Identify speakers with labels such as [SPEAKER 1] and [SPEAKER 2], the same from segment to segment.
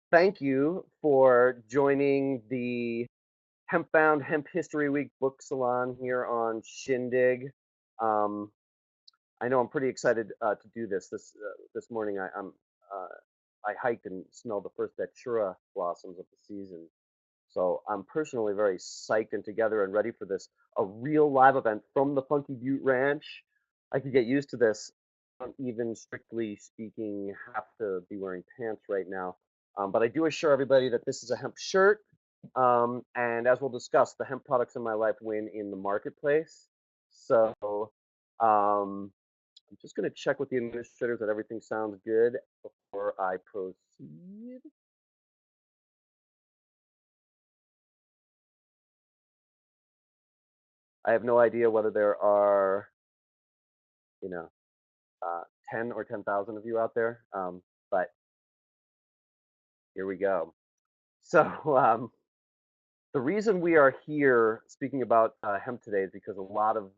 [SPEAKER 1] Thank you for joining the Hemp Bound Hemp History Week book salon here on Shindig. Um, I know I'm pretty excited to do this morning. I hiked and smelled the first datura blossoms of the season, so I'm personally very psyched and together and ready for this a real live event from the Funky Butte Ranch. I could get used to this. I don't even strictly speaking have to be wearing pants right now. But I do assure everybody that this is a hemp shirt. And as we'll discuss, the hemp products in my life win in the marketplace. So um, I'm just going to check with the administrators that everything sounds good before I proceed. I have no idea whether there are, you know, 10 or 10,000 of you out there, but here we go. So, the reason we are here speaking about hemp today is because a lot of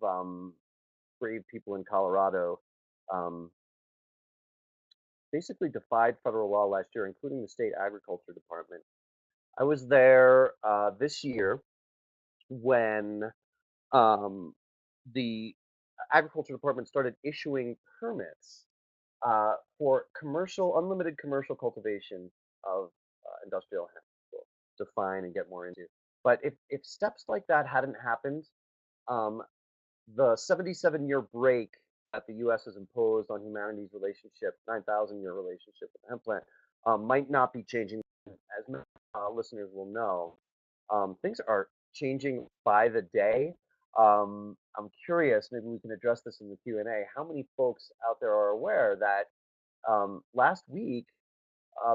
[SPEAKER 1] brave people in Colorado um, basically defied federal law last year, including the state agriculture department. I was there this year when the agriculture department started issuing permits for unlimited commercial cultivation of industrial hemp. We'll define and get more into. But if steps like that hadn't happened, um, the 77-year break that the U.S. has imposed on humanity's relationship, 9,000-year relationship with the hemp plant, might not be changing. As many listeners will know, things are changing by the day. I'm curious, maybe we can address this in the Q&A. How many folks out there are aware that last week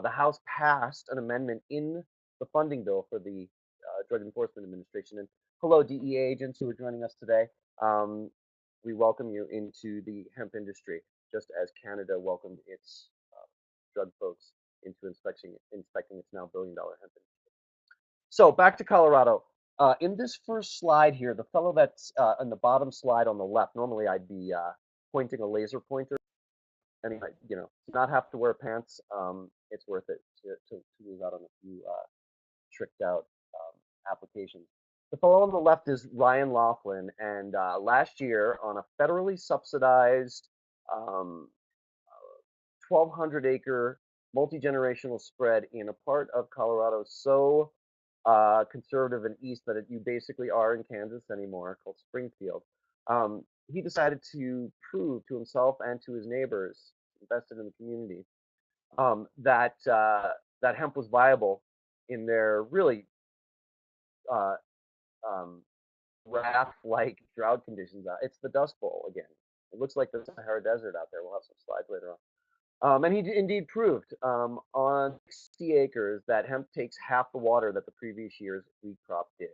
[SPEAKER 1] the House passed an amendment in the funding bill for the Drug Enforcement Administration? And hello, DEA agents who are joining us today. Um, we welcome you into the hemp industry, just as Canada welcomed its drug folks into inspecting its now billion-dollar hemp industry. So back to Colorado. In this first slide here, the fellow that's on the bottom slide on the left, normally I'd be pointing a laser pointer. Anyway, not have to wear pants. It's worth it to lose out on a few tricked out applications. The fellow on the left is Ryan Laughlin, and last year on a federally subsidized um, 1,200 acre multi-generational spread in a part of Colorado so conservative and east that you basically are in Kansas anymore, called Springfield. He decided to prove to himself and to his neighbors invested in the community that hemp was viable in their really uh, um, wrath-like drought conditions. It's the Dust Bowl again. It looks like the Sahara Desert out there. We'll have some slides later on. And he indeed proved on 60 acres that hemp takes half the water that the previous year's wheat crop did.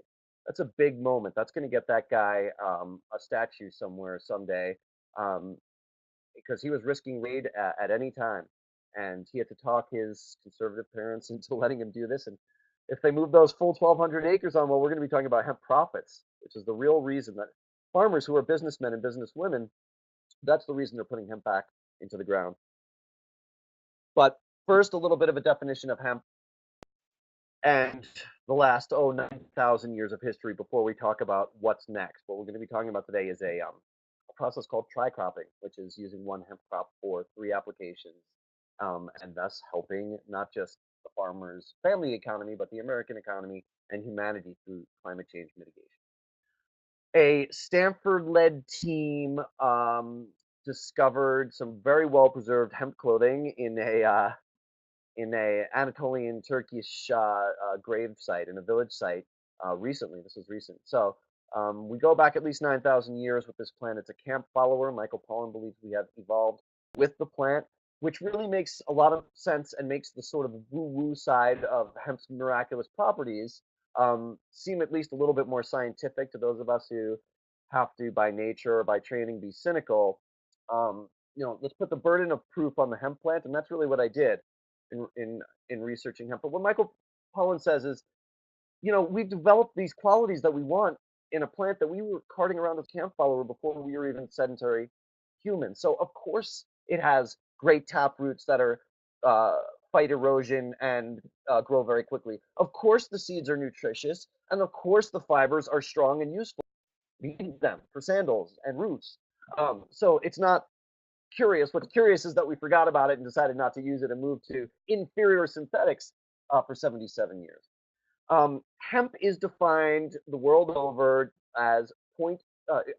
[SPEAKER 1] That's a big moment. That's going to get that guy a statue somewhere someday um, because he was risking raid at any time. And he had to talk his conservative parents into letting him do this. And if they move those full 1,200 acres on, well, we're going to be talking about hemp profits, which is the real reason that farmers who are businessmen and businesswomen, that's the reason they're putting hemp back into the ground. But first, a little bit of a definition of hemp and the last 9,000 years of history before we talk about what's next. What we're going to be talking about today is a process called tricropping, which is using one hemp crop for 3 applications, and thus helping not just the farmer's family economy, but the American economy and humanity through climate change mitigation. A Stanford-led team discovered some very well-preserved hemp clothing in a Anatolian Turkish grave site in a village site recently. This was recent. So we go back at least 9,000 years with this plant. It's a camp follower. Michael Pollan believes we have evolved with the plant, which really makes a lot of sense and makes the sort of woo-woo side of hemp's miraculous properties seem at least a little bit more scientific to those of us who have to, by nature or by training, be cynical. Let's put the burden of proof on the hemp plant, and that's really what I did in researching hemp. But what Michael Pollan says is, we've developed these qualities that we want in a plant that we were carting around as camp follower before we were even sedentary humans. So of course it has great tap roots that are fight erosion and grow very quickly. Of course, the seeds are nutritious, and of course, the fibers are strong and useful. We need them for sandals and roofs. So it's not curious. What's curious is that we forgot about it and decided not to use it and moved to inferior synthetics for 77 years. Hemp is defined the world over as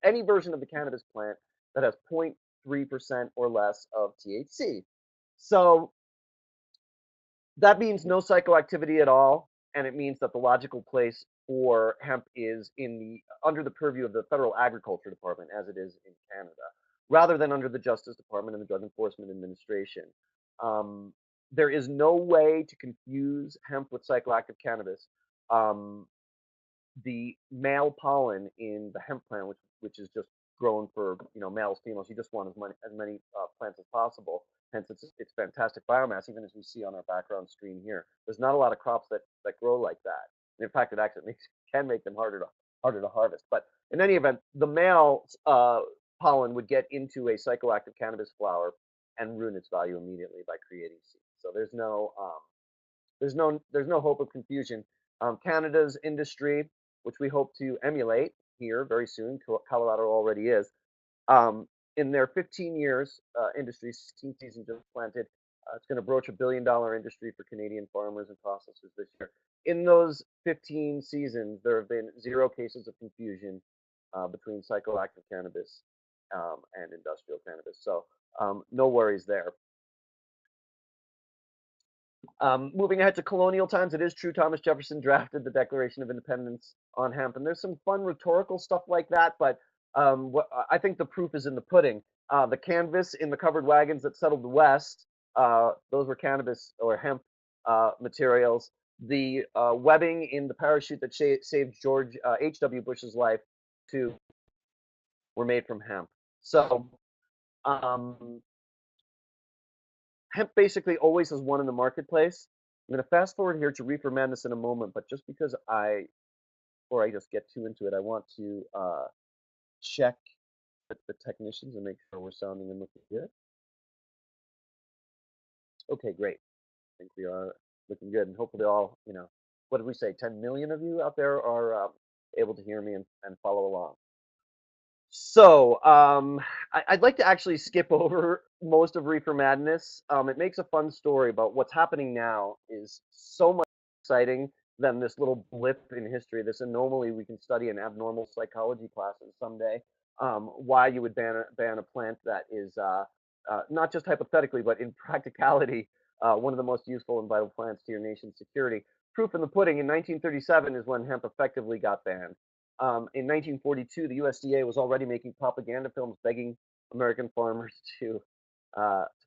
[SPEAKER 1] any version of the cannabis plant that has 0.3% or less of THC. So that means no psychoactivity at all, and it means that the logical place for hemp is under the purview of the Federal Agriculture Department, as it is in Canada, rather than under the Justice Department and the Drug Enforcement Administration. Um, there is no way to confuse hemp with psychoactive cannabis. Um, the male pollen in the hemp plant, which is just grown for males, females. You just want as many plants as possible. Hence, it's fantastic biomass, even as we see on our background screen here. There's not a lot of crops that grow like that. And in fact, it actually can make them harder to harvest. But in any event, the male pollen would get into a psychoactive cannabis flower and ruin its value immediately by creating seeds. So there's no hope of confusion. Canada's industry, which we hope to emulate here very soon, Colorado already is. In their 15 years industry, 16 seasons just planted, it's going to broach $1 billion industry for Canadian farmers and processors this year. In those 15 seasons, there have been 0 cases of confusion between psychoactive cannabis and industrial cannabis. So no worries there. Moving ahead to colonial times, it is true Thomas Jefferson drafted the Declaration of Independence on hemp, and there's some fun rhetorical stuff like that. But I think the proof is in the pudding. The canvas in the covered wagons that settled the West, those were cannabis or hemp materials. The webbing in the parachute that saved George H.W. Bush's life, too, were made from hemp. So um, hemp basically always has won in the marketplace. I'm going to fast forward here to reefer madness in a moment, but just because before I just get too into it, I want to check with the technicians and make sure we're sounding and looking good. Okay, great. I think we are looking good, and hopefully all, what did we say? 10 million of you out there are able to hear me and follow along. So, I'd like to actually skip over most of Reefer Madness. It makes a fun story, but what's happening now is so much exciting than this little blip in history, this anomaly we can study in abnormal psychology classes someday. Why you would ban a plant that is not just hypothetically, but in practicality, one of the most useful and vital plants to your nation's security. Proof in the pudding, in 1937 is when hemp effectively got banned. In 1942, the USDA was already making propaganda films begging American farmers to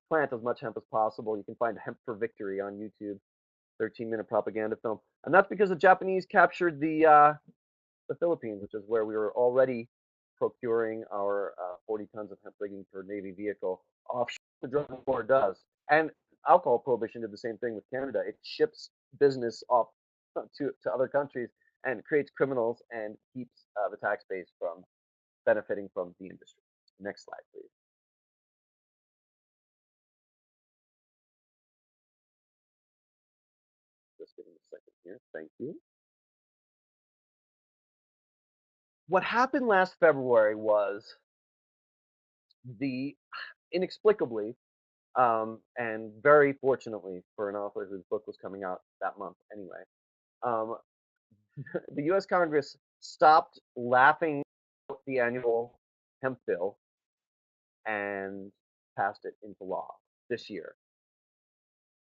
[SPEAKER 1] plant as much hemp as possible. You can find Hemp for Victory on YouTube, 13-minute propaganda film. And that's because the Japanese captured the Philippines, which is where we were already procuring our 40 tons of hemp rigging per Navy vehicle offshore. The drug war does. And alcohol prohibition did the same thing with Canada. It ships business off to other countries and creates criminals and keeps the tax base from benefiting from the industry. Next slide, please. Just give me a second here. Thank you. What happened last February was the inexplicably and very fortunately for an author whose book was coming out that month anyway, um, the U.S. Congress stopped laughing at the annual hemp bill and passed it into law this year.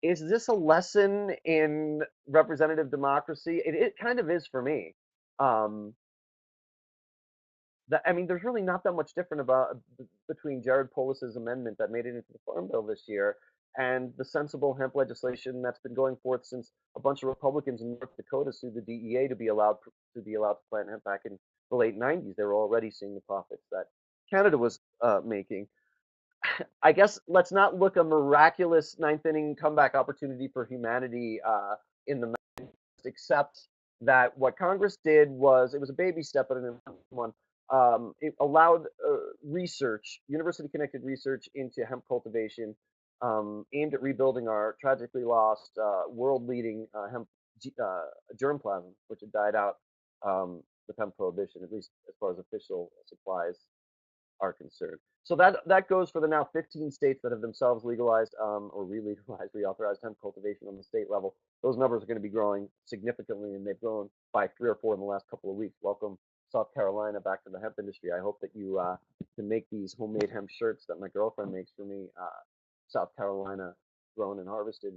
[SPEAKER 1] Is this a lesson in representative democracy? It kind of is for me. Um, I mean, there's really not that much different between Jared Polis's amendment that made it into the Farm Bill this year and the sensible hemp legislation that's been going forth since a bunch of Republicans in North Dakota sued the DEA to be allowed to plant hemp back in the late 90s. They were already seeing the profits that Canada was making. I guess let's not look a miraculous ninth inning comeback opportunity for humanity in the except that what Congress did was it was a baby step, but an important one. It allowed research, university-connected research into hemp cultivation aimed at rebuilding our tragically lost world-leading hemp germplasm, which had died out with hemp prohibition, at least as far as official supplies are concerned. So that goes for the now 15 states that have themselves legalized or re-legalized, reauthorized hemp cultivation on the state level. Those numbers are going to be growing significantly, and they've grown by 3 or 4 in the last couple of weeks. Welcome, South Carolina, back to the hemp industry. I hope that you can make these homemade hemp shirts that my girlfriend makes for me. South Carolina, grown and harvested.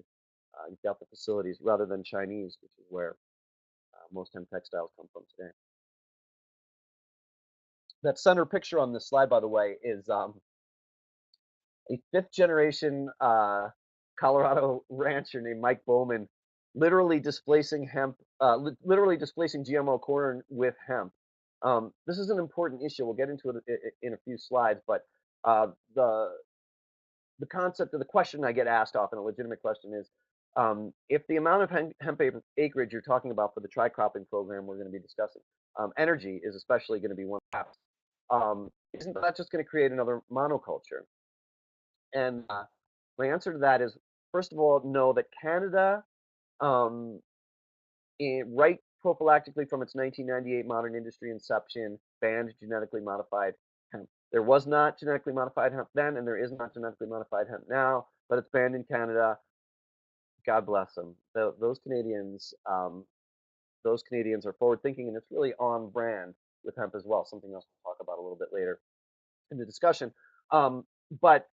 [SPEAKER 1] You've got the facilities rather than Chinese, which is where most hemp textiles come from today. That center picture on this slide, by the way, is a fifth generation Colorado rancher named Mike Bowman, literally displacing hemp, literally displacing GMO corn with hemp. This is an important issue. We'll get into it in a few slides, but the concept of the question I get asked often, a legitimate question, is if the amount of hemp acreage you're talking about for the tri-cropping program we're going to be discussing, energy is especially going to be one of isn't that just going to create another monoculture? And my answer to that is, first of all, know that Canada, um, right prophylactically from its 1998 modern industry inception, banned genetically modified hemp. There was not genetically modified hemp then, and there is not genetically modified hemp now, but it's banned in Canada. God bless them. Those Canadians are forward thinking, and it's really on brand with hemp as well. Something else we'll talk about a little bit later in the discussion. But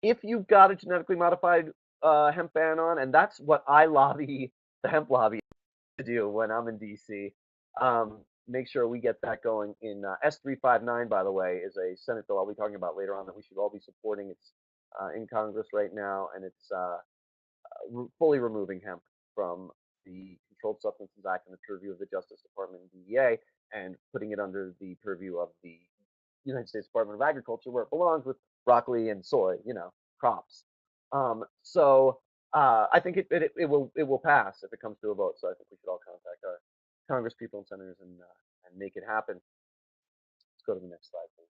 [SPEAKER 1] if you've got a genetically modified hemp ban on, and that's what I lobby the hemp lobby to do when I'm in DC, make sure we get that going in S359, by the way, is a Senate bill I'll be talking about later on that we should all be supporting. It's in Congress right now, and it's fully removing hemp from the Controlled Substances Act and the purview of the Justice Department and DEA, and putting it under the purview of the United States Department of Agriculture, where it belongs with broccoli and soy, crops. So I think it will pass if it comes to a vote. So I think we should all contact our Congress people and senators and make it happen. Let's go to the next slide, please.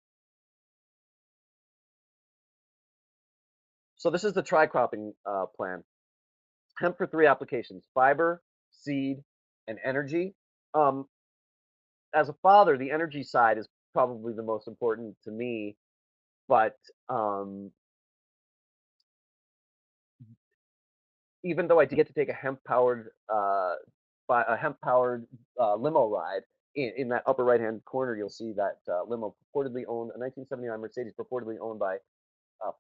[SPEAKER 1] So this is the tri-cropping plan. Hemp for 3 applications: fiber, seed, and energy. Um, as a father, the energy side is probably the most important to me, but even though I did get to take a hemp-powered limo ride in that upper right-hand corner, you'll see that limo purportedly owned a 1979 Mercedes, purportedly owned by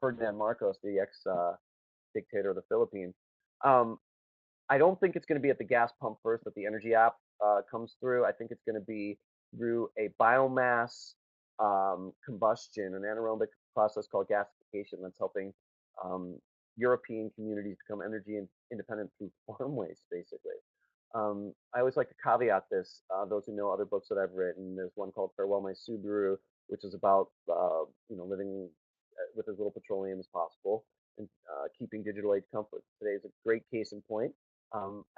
[SPEAKER 1] Ferdinand Marcos, the ex-dictator of the Philippines. Um, I don't think it's going to be at the gas pump first that the energy app comes through. I think it's going to be through a biomass combustion, an anaerobic process called gasification that's helping um, European communities become energy independent through farm waste, basically. I always like to caveat this. Those who know other books that I've written, there's one called Farewell My Subaru, which is about living with as little petroleum as possible and keeping digital age comfort. Today is a great case in point.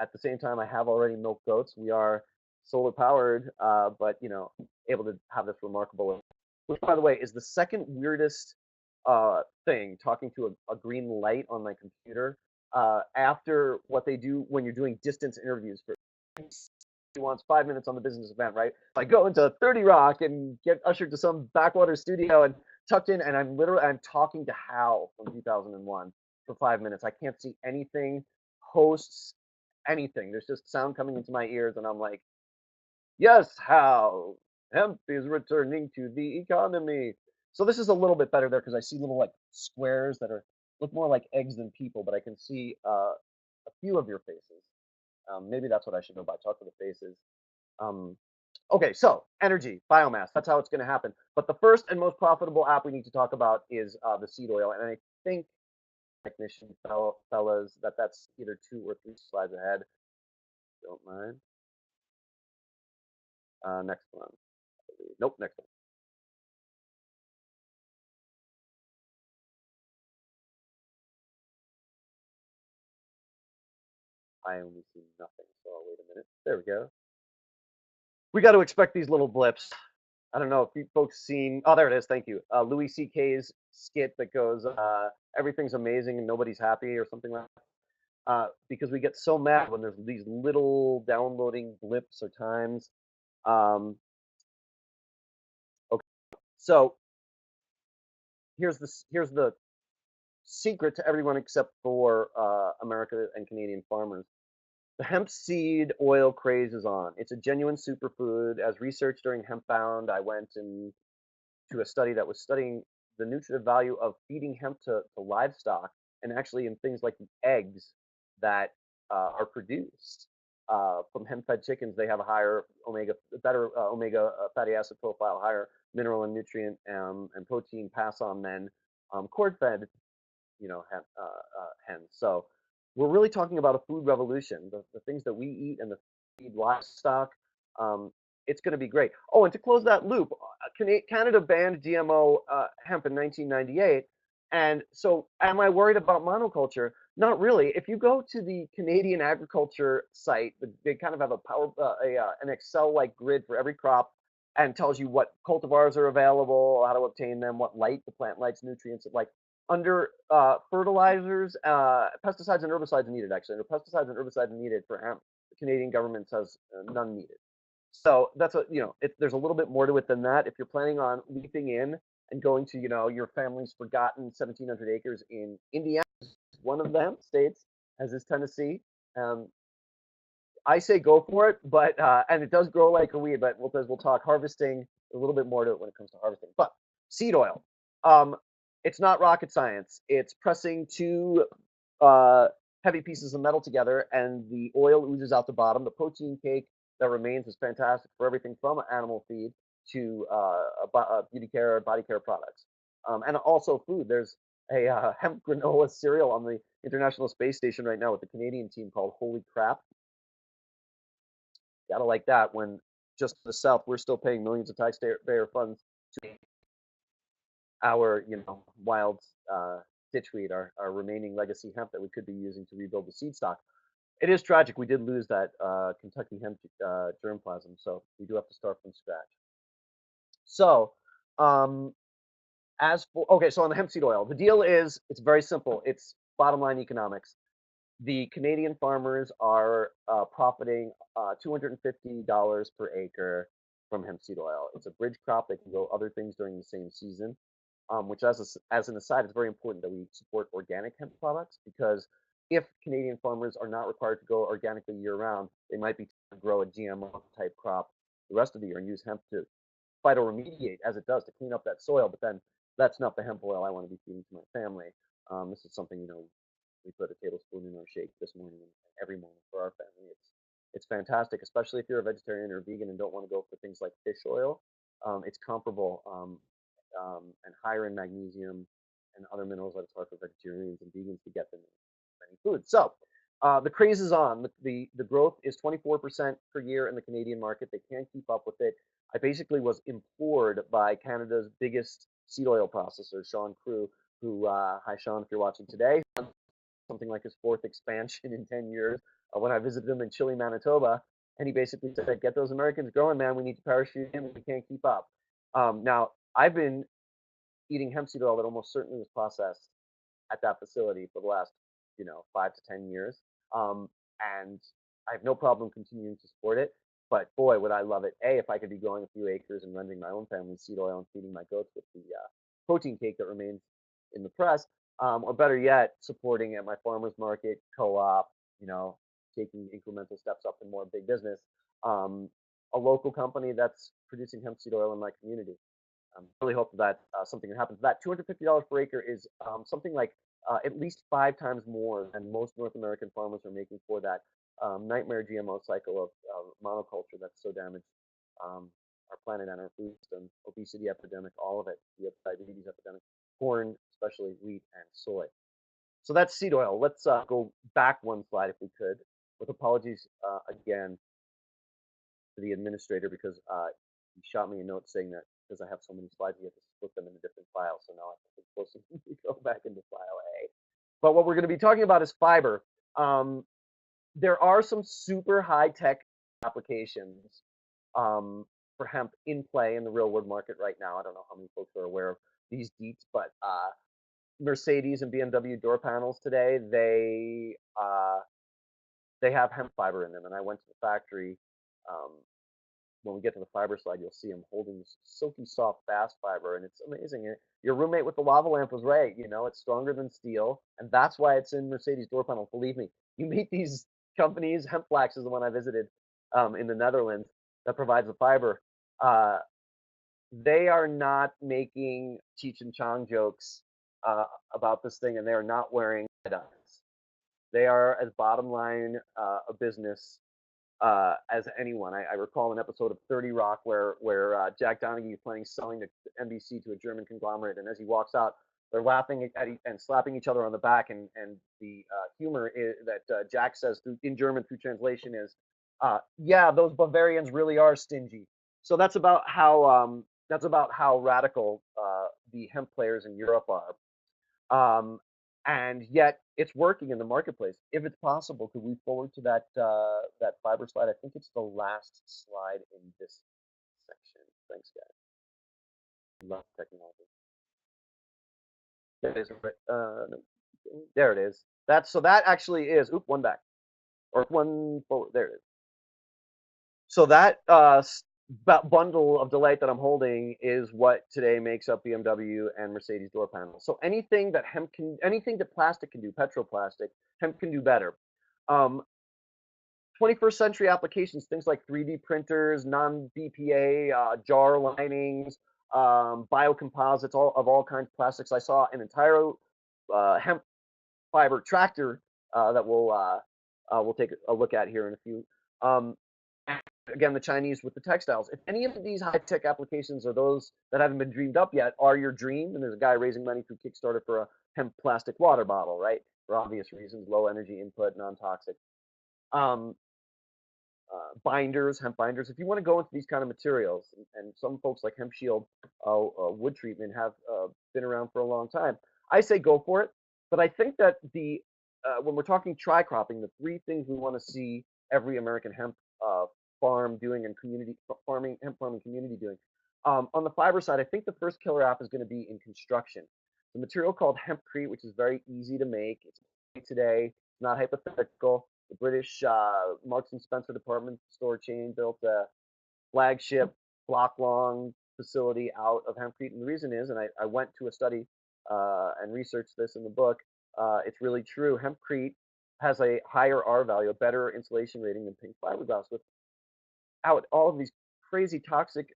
[SPEAKER 1] At the same time, I have already milked goats. We are solar powered, but able to have this remarkable, which by the way is the second weirdest thing, talking to a green light on my computer after what they do when you're doing distance interviews for. He wants 5 minutes on the business event, right? I go into 30 Rock and get ushered to some backwater studio and tucked in, and I'm talking to Hal from 2001 for 5 minutes. I can't see anything, hosts, anything. There's just sound coming into my ears, and I'm like, yes, Hal, hemp is returning to the economy. So this is a little bit better there because I see little like squares that look more like eggs than people, but I can see a few of your faces. Maybe that's what I should know by talk to the faces. Um, okay, so energy, biomass, that's how it's going to happen. But the first and most profitable app we need to talk about is the seed oil. And I think, technician fellas, that's either 2 or 3 slides ahead. Don't mind. Next one. Nope, next one. I only see nothing, so I'll wait a minute. There we go. We got to expect these little blips. I don't know if you folks seen. Oh, there it is. Thank you. Louis C.K.'s skit that goes, "Everything's amazing and nobody's happy" or something like that. Because we get so mad when there's these little downloading blips or times. Um, okay, so here's the secret to everyone except for America and Canadian farmers. The hemp seed oil craze is on. It's a genuine superfood. As research during Hemp Bound, I went and to a study that was studying the nutritive value of feeding hemp to livestock, and actually in things like the eggs that are produced from hemp-fed chickens, they have a higher better omega fatty acid profile, higher mineral and nutrient and protein pass on than cord-fed hens. So we're really talking about a food revolution. The things that we eat and the feed livestock, um, it's going to be great. Oh, and to close that loop, Canada banned GMO hemp in 1998. And so, am I worried about monoculture? Not really. If you go to the Canadian agriculture site, they kind of have an Excel-like grid for every crop, and tells you what cultivars are available, how to obtain them, what light the plant likes, nutrients it like. Under fertilizers, pesticides and herbicides are needed. Actually, under pesticides and herbicides are needed for hemp. The Canadian government says none needed. So that's there's a little bit more to it than that. If you're planning on leaping in and going to your family's forgotten 1,700 acres in Indiana, one of them states, as is Tennessee. Um, I say go for it, but and it does grow like a weed. But we'll talk harvesting a little bit more to it when it comes to harvesting. But seed oil, um, it's not rocket science. It's pressing two uh, heavy pieces of metal together, and the oil oozes out the bottom. The protein cake that remains is fantastic for everything from animal feed to beauty care, body care products, and also food. There's a hemp granola cereal on the International Space Station right now with the Canadian team called Holy Crap. Gotta like that when just to the south we're still paying millions of taxpayer funds to our wild ditchweed, our remaining legacy hemp that we could be using to rebuild the seed stock. It is tragic. We did lose that Kentucky hemp germplasm, so we do have to start from scratch. So, um, as for okay, so on the hemp seed oil, the deal is it's very simple. It's bottom line economics. The Canadian farmers are profiting $250 per acre from hemp seed oil. It's a bridge crop. They can grow other things during the same season, which, as an aside, it's very important that we support organic hemp products because if Canadian farmers are not required to grow organically year round, they might be to grow a GMO type crop the rest of the year and use hemp to phytoremediate as it does to clean up that soil. But then that's not the hemp oil I want to be feeding to my family. This is something we put a tablespoon in our shake this morning and every morning for our family. It's fantastic, especially if you're a vegetarian or vegan and don't want to go for things like fish oil. It's comparable and higher in magnesium and other minerals that it's hard for vegetarians and vegans to get them in many foods. So the craze is on. The growth is 24% per year in the Canadian market. They can't keep up with it. I basically was implored by Canada's biggest seed oil processor, Sean Crew, who, hi Sean, if you're watching today, something like his fourth expansion in 10 years when I visited him in Chile, Manitoba. And he basically said, get those Americans growing, man. We need to parachute in. We can't keep up. Now, I've been eating hemp seed oil that almost certainly was processed at that facility for the last, 5 to 10 years. Um, and I have no problem continuing to support it. But boy, would I love it. A, if I could be growing a few acres and rendering my own family seed oil and feeding my goats with the protein cake that remains in the press, or better yet, supporting at my farmer's market, co-op, taking incremental steps up in more big business, a local company that's producing hemp seed oil in my community. Really hope that something can happen. That $250 per acre is something like at least 5 times more than most North American farmers are making for that nightmare GMO cycle of monoculture that's so damaged our planet and our food system, obesity epidemic, all of it, the diabetes epidemic, corn, especially wheat and soy. So that's seed oil. Let's go back one slide if we could, with apologies again to the administrator because he shot me a note saying that because I have so many slides, he had to split them into different files. So now I have to force him to go back into file A. But what we're going to be talking about is fiber. There are some super high tech applications um, for hemp in play in the real world market right now. I don't know how many folks are aware of these deets, but Mercedes and BMW door panels today, they have hemp fiber in them. And I went to the factory. Um, when we get to the fiber slide, you'll see them holding this silky soft fast fiber, and it's amazing. Your roommate with the lava lamp was right. It's stronger than steel, and that's why it's in Mercedes door panels. Believe me, you meet these companies. Hempflax is the one I visited in the Netherlands that provides the fiber. Uh, they are not making Cheech and Chong jokes about this thing, and they are not wearing diamonds. They are as bottom line a business as anyone. I recall an episode of 30 Rock where Jack Donaghy is planning selling to NBC to a German conglomerate, and as he walks out, they're laughing and slapping each other on the back, and the humor is that Jack says in German through translation is, "Yeah, those Bavarians really are stingy." So that's about how radical the hemp players in Europe are. Um, and yet it's working in the marketplace. If it's possible, could we forward to that fiber slide? I think it's the last slide in this section. Thanks, guys. Love technology. There it is. No, there it is. That actually is. Oop, one back or one forward. There it is. So that bundle of delight that I'm holding is what today makes up BMW and Mercedes door panels. So anything that anything that plastic can do, petroplastic, hemp can do better. 21st century applications, things like 3D printers, non-BPA, jar linings, biocomposites, all kinds of plastics. I saw an entire hemp fiber tractor that we'll take a look at here in a few. Again, the Chinese with the textiles. If any of these high-tech applications are those that haven't been dreamed up yet, are your dream, and there's a guy raising money through Kickstarter for a hemp plastic water bottle, right? For obvious reasons, low energy input, non-toxic. Um, Binders, hemp binders. If you want to go into these kind of materials, and some folks like Hemp Shield wood treatment have been around for a long time, I say go for it. But I think that when we're talking tri-cropping, the three things we want to see every American hemp farm doing and hemp farming community doing. On the fiber side, I think the first killer app is going to be in construction. The material called hempcrete, which is very easy to make. It's today, not hypothetical. The British Marks and Spencer department store chain built a flagship block-long facility out of hempcrete, and the reason is, and I went to a study and researched this in the book. It's really true. Hempcrete has a higher R value, a better insulation rating than pink fiberglass, without all of these crazy toxic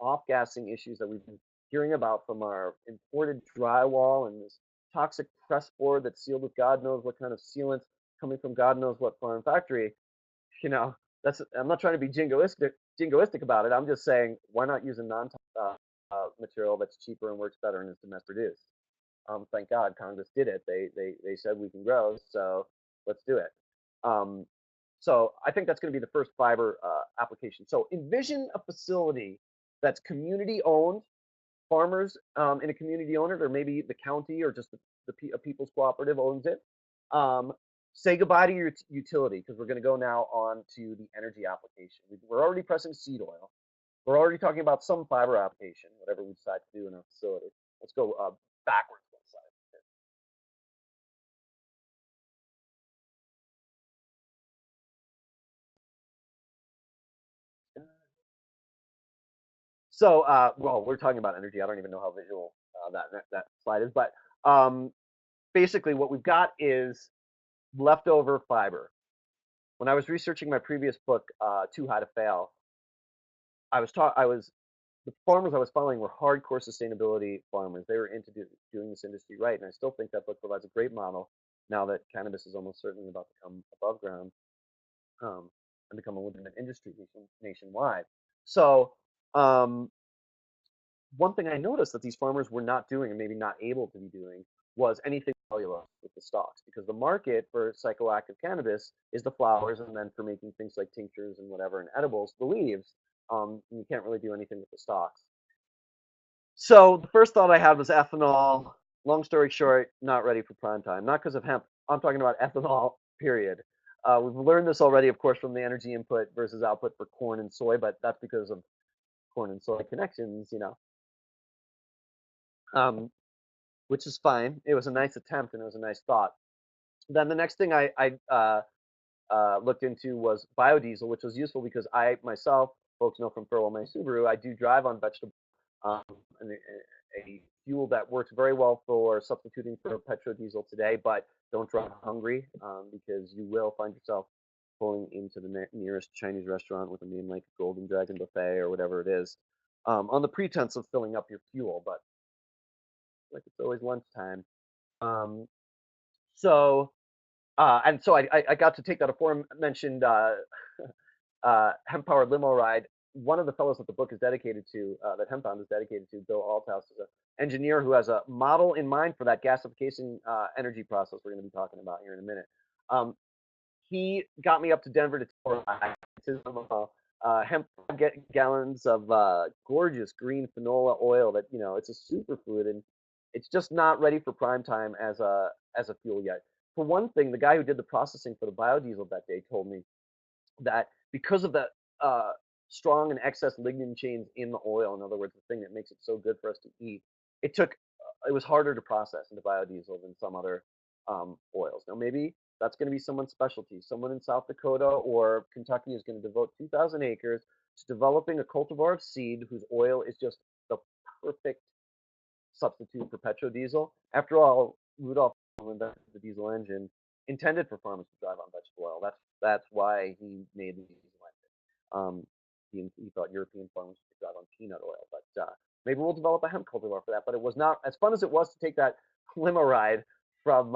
[SPEAKER 1] off-gassing issues that we've been hearing about from our imported drywall and this toxic press board that's sealed with God knows what kind of sealants coming from God knows what foreign factory. You know, I'm not trying to be jingoistic about it. I'm just saying, why not use a material that's cheaper and works better and is domestic produced? Thank God Congress did it. They said we can grow, so let's do it. So I think that's going to be the first fiber application. So envision a facility that's community owned, farmers in a community owned it, or maybe the county or just a people's cooperative owns it. Say goodbye to your utility, because we're going to go now on to the energy application. We're already pressing seed oil. We're already talking about some fiber application, whatever we decide to do in our facility. Let's go backwards one side. So, well, we're talking about energy. I don't even know how visual that slide is, but basically what we've got is leftover fiber. When I was researching my previous book, Too High to Fail, the farmers I was following were hardcore sustainability farmers. They were into doing this industry right, and I still think that book provides a great model now that cannabis is almost certainly about to come above ground and become a legitimate industry nationwide. So, one thing I noticed that these farmers were not doing, and maybe not able to be doing, was anything cellulose with the stalks, because the market for psychoactive cannabis is the flowers, and then for making things like tinctures and whatever and edibles, the leaves. You can't really do anything with the stalks. So the first thought I had was ethanol. Long story short, not ready for prime time. Not because of hemp. I'm talking about ethanol. Period. We've learned this already, of course, from the energy input versus output for corn and soy, but that's because of corn and soy connections, um, which is fine. It was a nice attempt and it was a nice thought. Then the next thing I looked into was biodiesel, which was useful because I myself, folks know from Furlough My Subaru, I do drive on vegetable, um, and a fuel that works very well for substituting for petrodiesel today, but don't drive hungry because you will find yourself pulling into the nearest Chinese restaurant with a name like Golden Dragon Buffet or whatever it is, on the pretense of filling up your fuel, but like it's always lunchtime. Um, so and so I got to take that aforementioned hemp powered limo ride. One of the fellows that the book is dedicated to, that Hemp Bound is dedicated to, Bill Althouse, is an engineer who has a model in mind for that gasification energy process we're going to be talking about here in a minute. Um, he got me up to Denver to hemp gallons of gorgeous green canola oil that it's a superfood and it's just not ready for prime time as a fuel yet. For one thing, the guy who did the processing for the biodiesel that day told me that because of the uh, strong and excess lignin chains in the oil, in other words, the thing that makes it so good for us to eat, it was harder to process into biodiesel than some other oils. Now maybe that's going to be someone's specialty. Someone in South Dakota or Kentucky is going to devote 2,000 acres to developing a cultivar of seed whose oil is just the perfect substitute for petrodiesel. After all, Rudolph invented the diesel engine intended for farmers to drive on vegetable oil. That's why he made the diesel engine. He thought European farmers could drive on peanut oil, but maybe we'll develop a hemp cultivar for that. But it was not as fun as it was to take that limo ride from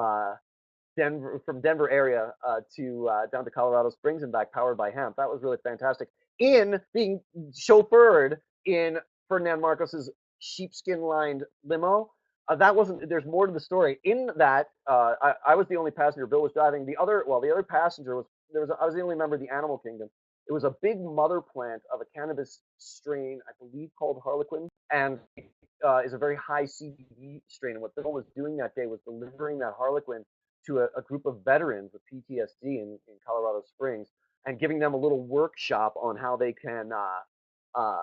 [SPEAKER 1] Denver area to down to Colorado Springs and back, powered by hemp. That was really fantastic. In being chauffeured in Ferdinand Marcos's sheepskin-lined limo. That wasn't. There's more to the story. In that, I was the only passenger. Bill was driving. The other passenger was I was the only member of the animal kingdom. It was a big mother plant of a cannabis strain, I believe, called Harlequin, and is a very high CBD strain. And what Bill was doing that day was delivering that Harlequin to a group of veterans with PTSD in Colorado Springs and giving them a little workshop on how they can uh,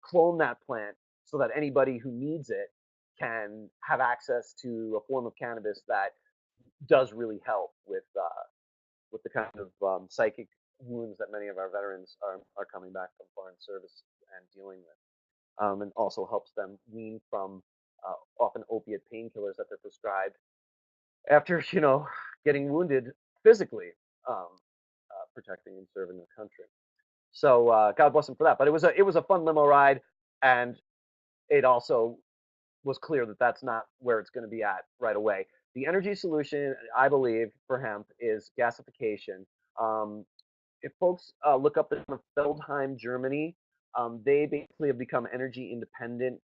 [SPEAKER 1] clone that plant so that anybody who needs it can have access to a form of cannabis that does really help with the kind of psychic wounds that many of our veterans are coming back from foreign service and dealing with, and also helps them wean from often opiate painkillers that they're prescribed after getting wounded physically, protecting and serving the country. So God bless them for that. But it was a fun limo ride, and it also was clear that that's not where it's going to be at right away. The energy solution, I believe, for hemp is gasification. Um, if folks look up the name of Feldheim, Germany, they basically have become energy independent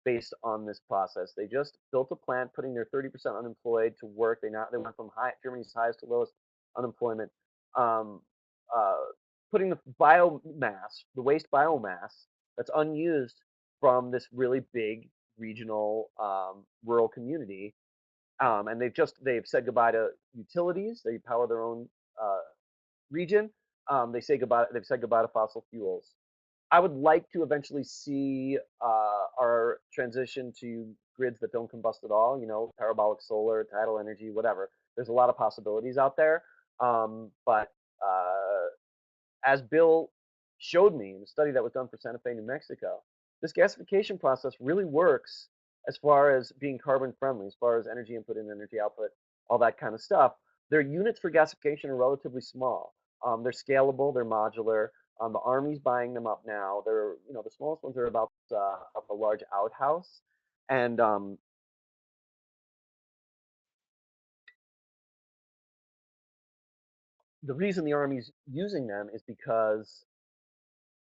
[SPEAKER 1] based on this process. They just built a plant, putting their 30% unemployed to work. They went from Germany's highest to lowest unemployment, um, uh, putting the waste biomass that's unused from this really big regional rural community, and they've said goodbye to utilities. They power their own uh, region. They've said goodbye to fossil fuels. I would like to eventually see our transition to grids that don't combust at all. Parabolic solar, tidal energy, whatever. There's a lot of possibilities out there, but as Bill showed me in the study that was done for Santa Fe, New Mexico, this gasification process really works as far as being carbon friendly, as far as energy input and energy output, all that kind of stuff. Their units for gasification are relatively small. They're scalable, they're modular. The Army's buying them up now. The smallest ones are about a large outhouse, and the reason the Army's using them is because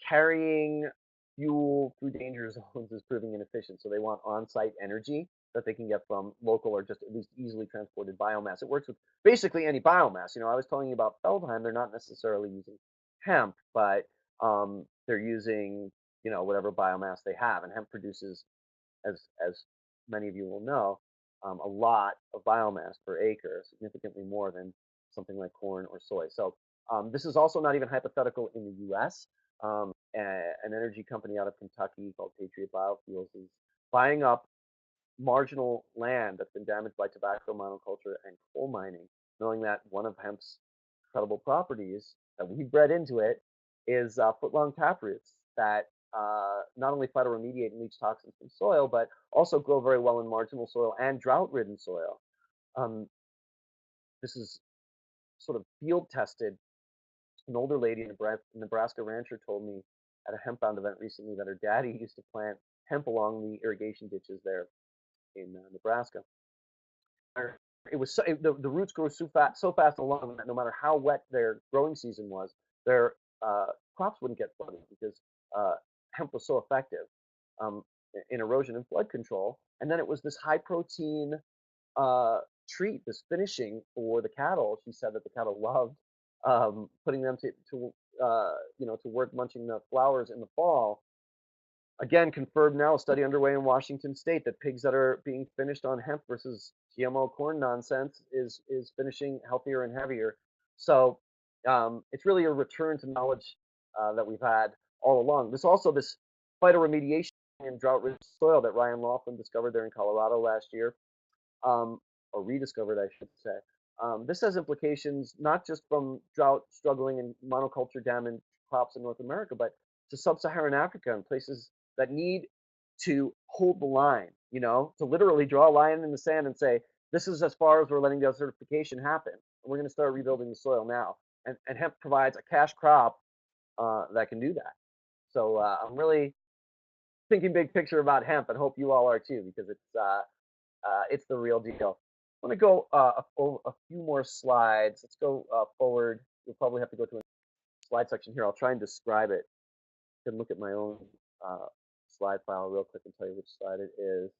[SPEAKER 1] carrying fuel through danger zones is proving inefficient. So they want on-site energy that they can get from local or just at least easily transported biomass. It works with basically any biomass. I was telling you about Feldheim. They're not necessarily using hemp, but they're using whatever biomass they have. And hemp produces, as many of you will know, a lot of biomass per acre, significantly more than something like corn or soy. So this is also not even hypothetical in the U.S. An energy company out of Kentucky called Patriot Biofuels is buying up marginal land that's been damaged by tobacco monoculture and coal mining, knowing that one of hemp's incredible properties that we bred into it is foot-long taproots that not only phytoremediate and leach toxins from soil, but also grow very well in marginal soil and drought-ridden soil. Um, this is sort of field tested. An older lady, a Nebraska rancher, told me at a Hemp Bound event recently that her daddy used to plant hemp along the irrigation ditches there in Nebraska. It was the roots grow so fast along that no matter how wet their growing season was, their crops wouldn't get flooded because hemp was so effective um, in erosion and flood control. And then it was this high protein uh, treat, this finishing for the cattle. She said that the cattle loved putting them to to work munching the flowers in the fall. Again, confirmed now, a study underway in Washington State that pigs that are being finished on hemp versus GMO corn nonsense is finishing healthier and heavier. So it's really a return to knowledge that we've had all along. This phytoremediation in drought-rich soil that Ryan Laughlin discovered there in Colorado last year, um, or rediscovered, I should say. This has implications not just from drought struggling and monoculture damaged crops in North America, but to sub-Saharan Africa and places that need to hold the line, to literally draw a line in the sand and say, this is as far as we're letting desertification happen. We're going to start rebuilding the soil now. And hemp provides a cash crop that can do that. So I'm really thinking big picture about hemp and hope you all are too, because it's the real deal. I'm going to go a few more slides. Let's go forward. We'll probably have to go to a slide section here. I'll try and describe it. I can look at my own uh, slide file real quick and tell you which slide it is.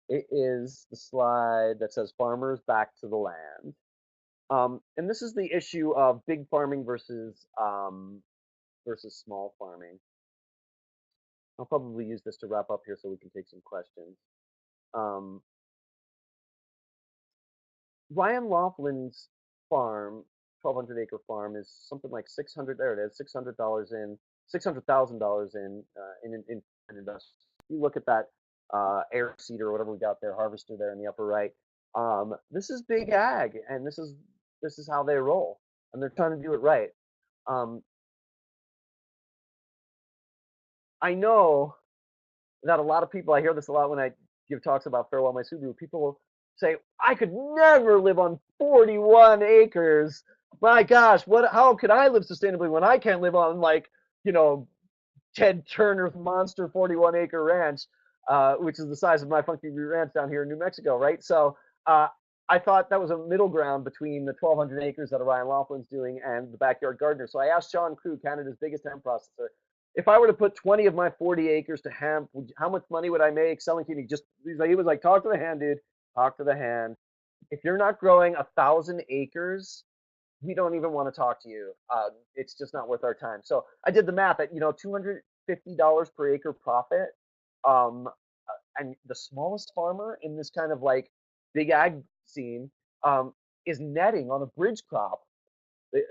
[SPEAKER 1] It is the slide that says farmers back to the land. And this is the issue of big farming versus small farming. I'll probably use this to wrap up here so we can take some questions. Um, Ryan Laughlin's farm, 1,200-acre farm, is something like 600. There it is, $600 in, $600,000 in investment. You look at that air seeder or whatever we got there, harvester there in the upper right. This is big ag, and this is how they roll, and they're trying to do it right. Um, I know that a lot of people, I hear this a lot when I give talks about Farewell My Subaru, people say, I could never live on 41 acres. My gosh, how could I live sustainably when I can't live on you know, Ted Turner's monster 41-acre ranch, which is the size of my Funky View Ranch down here in New Mexico, right? So I thought that was a middle ground between the 1,200 acres that Orion Laughlin's doing and the Backyard Gardener. So I asked Sean Crew, Canada's biggest hemp processor, if I were to put 20 of my 40 acres to hemp, how much money would I make selling to you? He was like, talk to the hand, dude. Talk to the hand. If you're not growing 1,000 acres, we don't even want to talk to you. It's just not worth our time. So I did the math at $250 per acre profit. Um, and the smallest farmer in this kind of like big ag scene is netting on a bridge crop.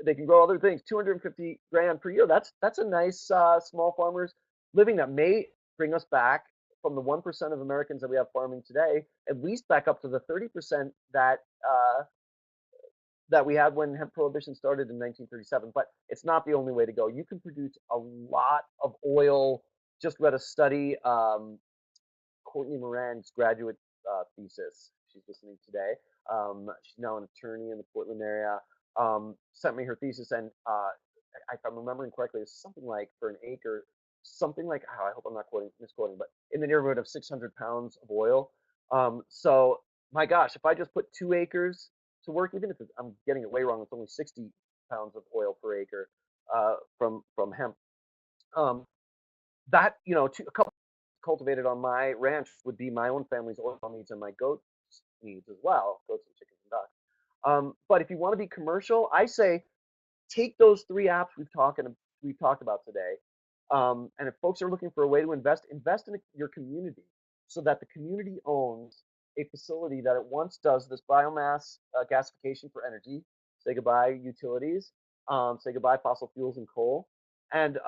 [SPEAKER 1] They can grow other things. 250 grand per year. That's a nice small farmers living that may bring us back from the 1% of Americans that we have farming today, at least back up to the 30% that we had when hemp prohibition started in 1937. But it's not the only way to go. You can produce a lot of oil. Just read a study. Courtney Moran's graduate thesis. She's listening today. She's now an attorney in the Portland area. Sent me her thesis, and if I'm remembering correctly, it's something like for an acre, something like I hope I'm not misquoting, but in the neighborhood of 600 pounds of oil. So my gosh, if I just put 2 acres to work, even if I'm getting it way wrong, it's only 60 pounds of oil per acre from hemp. Um, that a couple cultivated on my ranch would be my own family's oil needs and my goats needs as well, goats and chickens and ducks. But if you want to be commercial, I say take those 3 apps we've talked about today. And if folks are looking for a way to invest in your community. so that the community owns a facility that at once does this biomass gasification for energy, say goodbye utilities, say goodbye fossil fuels and coal, and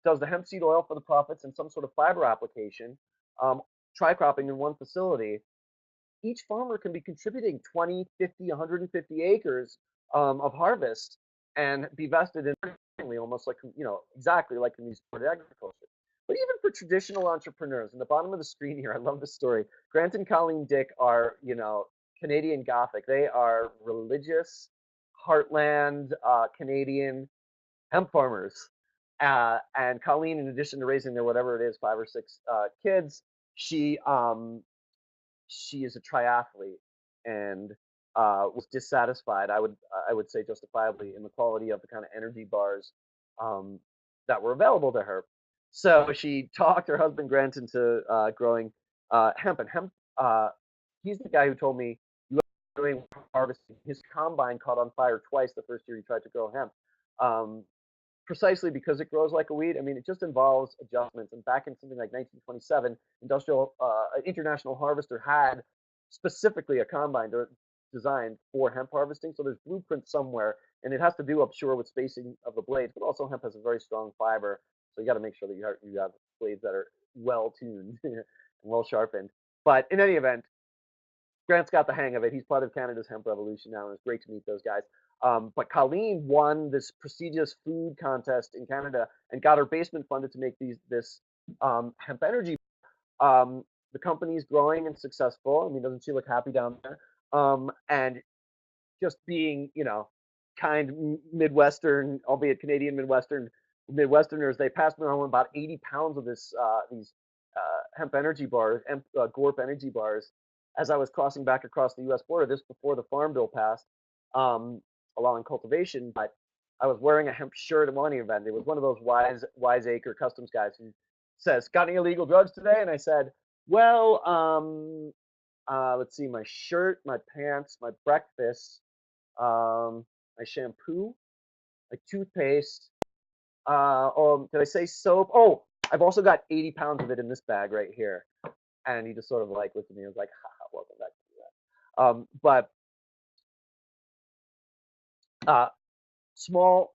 [SPEAKER 1] does the hemp seed oil for the profits and some sort of fiber application, um, tri-cropping in one facility. Each farmer can be contributing 20, 50, 150 acres of harvest and be vested in almost like, exactly like in supported agriculture. But even for traditional entrepreneurs, in the bottom of the screen here, I love this story. Grant and Colleen Dick are, Canadian Gothic. They are religious, heartland Canadian hemp farmers. And Colleen, in addition to raising their whatever it is, 5 or 6 kids, she she is a triathlete and was dissatisfied. I would say justifiably in the quality of the kind of energy bars um, that were available to her. So she talked her husband Grant into growing hemp. And hemp, he's the guy who told me doing harvesting. His combine caught on fire twice the first year he tried to grow hemp. Um, Precisely because it grows like a weed. I mean, it just involves adjustments. And back in something like 1927, International Harvester had specifically a combine designed for hemp harvesting. So there's blueprints somewhere, and it has to do, I'm sure, with spacing of the blades. But also, hemp has a very strong fiber, so you got to make sure that you have blades that are well tuned and well sharpened. But in any event, Grant's got the hang of it. He's part of Canada's hemp revolution now, and it's great to meet those guys. But Colleen won this prestigious food contest in Canada and got her basement funded to make this hemp energy. Um, the company is growing and successful. I mean, doesn't she look happy down there? And just being, kind Midwestern, albeit Canadian Midwesterners, they passed me around about 80 pounds of these hemp energy bars, Gorp energy bars, as I was crossing back across the U.S. border. This before the Farm Bill passed, um, allowing cultivation. But I was wearing a hemp shirt at one event. It was one of those wiseacre customs guys who says, "Got any illegal drugs today?" And I said, "Well, let's see, my shirt, my pants, my breakfast, my shampoo, my toothpaste. Did I say soap? Oh, I've also got 80 pounds of it in this bag right here." And he just sort of like looked at me and was like, "Haha, welcome back to that." But uh, small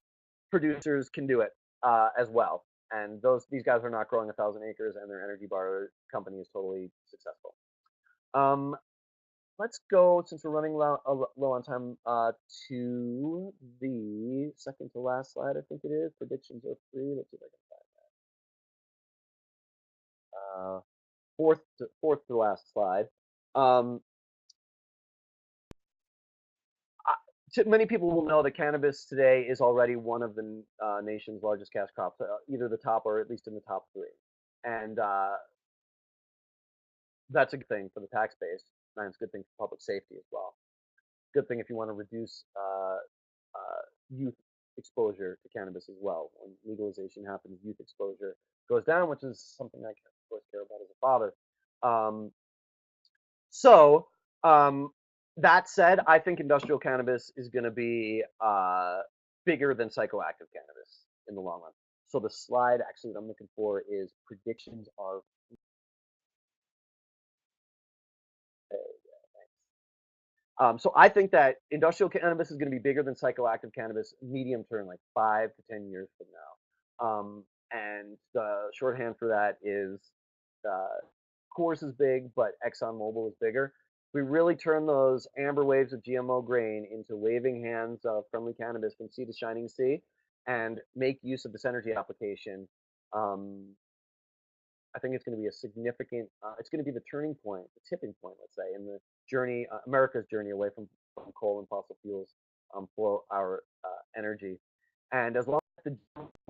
[SPEAKER 1] producers can do it as well. And these guys are not growing 1,000 acres, and their energy bar company is totally successful. Um, let's go, since we're running low on time, to the second to last slide. I think it is. Predictions are free. Let's see if I can find fourth to last slide. Um, Many people will know that cannabis today is already one of the nation's largest cash crops, either the top or at least in the top three. And that's a good thing for the tax base, and it's a good thing for public safety as well. Good thing if you want to reduce youth exposure to cannabis as well. When legalization happens, youth exposure goes down, which is something I, of course, care about as a father. Um, So, um, that said, I think industrial cannabis is going to be bigger than psychoactive cannabis in the long run. So the slide actually that I'm looking for is predictions are. So I think that industrial cannabis is going to be bigger than psychoactive cannabis medium term, like 5 to 10 years from now. And the shorthand for that is uh, Coors is big, but ExxonMobil is bigger. We really turn those amber waves of GMO grain into waving hands of friendly cannabis from sea to shining sea, and make use of this energy application. Um, I think it's going to be a significant. It's going to be the turning point, the tipping point, let's say, in the journey, America's journey away from coal and fossil fuels for our energy. And as long as the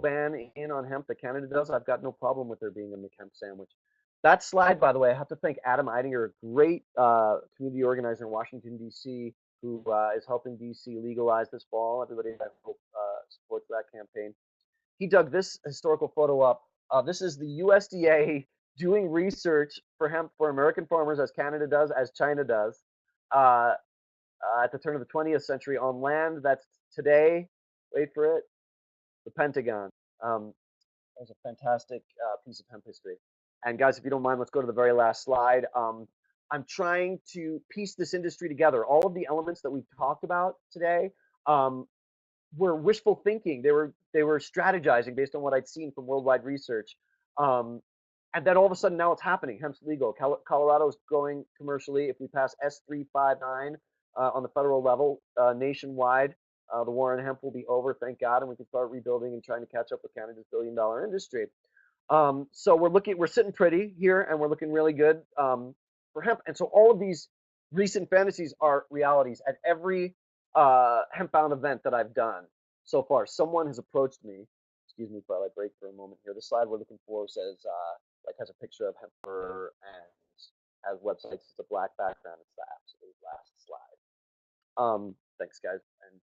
[SPEAKER 1] ban in on hemp that Canada does, I've got no problem with there being a McHemp sandwich. That slide, by the way, I have to thank Adam Eidinger, a great community organizer in Washington, D.C., who is helping D.C. legalize this fall. Everybody, I hope, supports that campaign. He dug this historical photo up. This is the USDA doing research for hemp for American farmers, as Canada does, as China does, uh, at the turn of the 20th century on land that's today, wait for it, the Pentagon. That was a fantastic piece of hemp history. And guys, if you don't mind, let's go to the very last slide. I'm trying to piece this industry together. All of the elements that we've talked about today um, were wishful thinking. They were strategizing based on what I'd seen from worldwide research. Um, and then all of a sudden now it's happening. Hemp's legal. Colorado's going commercially. If we pass S359 on the federal level nationwide, the war on hemp will be over, thank God, and we can start rebuilding and trying to catch up with Canada's billion-dollar industry. So we're sitting pretty here, and we're looking really good for hemp. And so all of these recent fantasies are realities. At every Hemp Bound event that I've done so far, someone has approached me. Excuse me while I break for a moment here. The slide we're looking for says like has a picture of hemper and has websites. It's a black background. It's the absolute last slide. Thanks, guys, and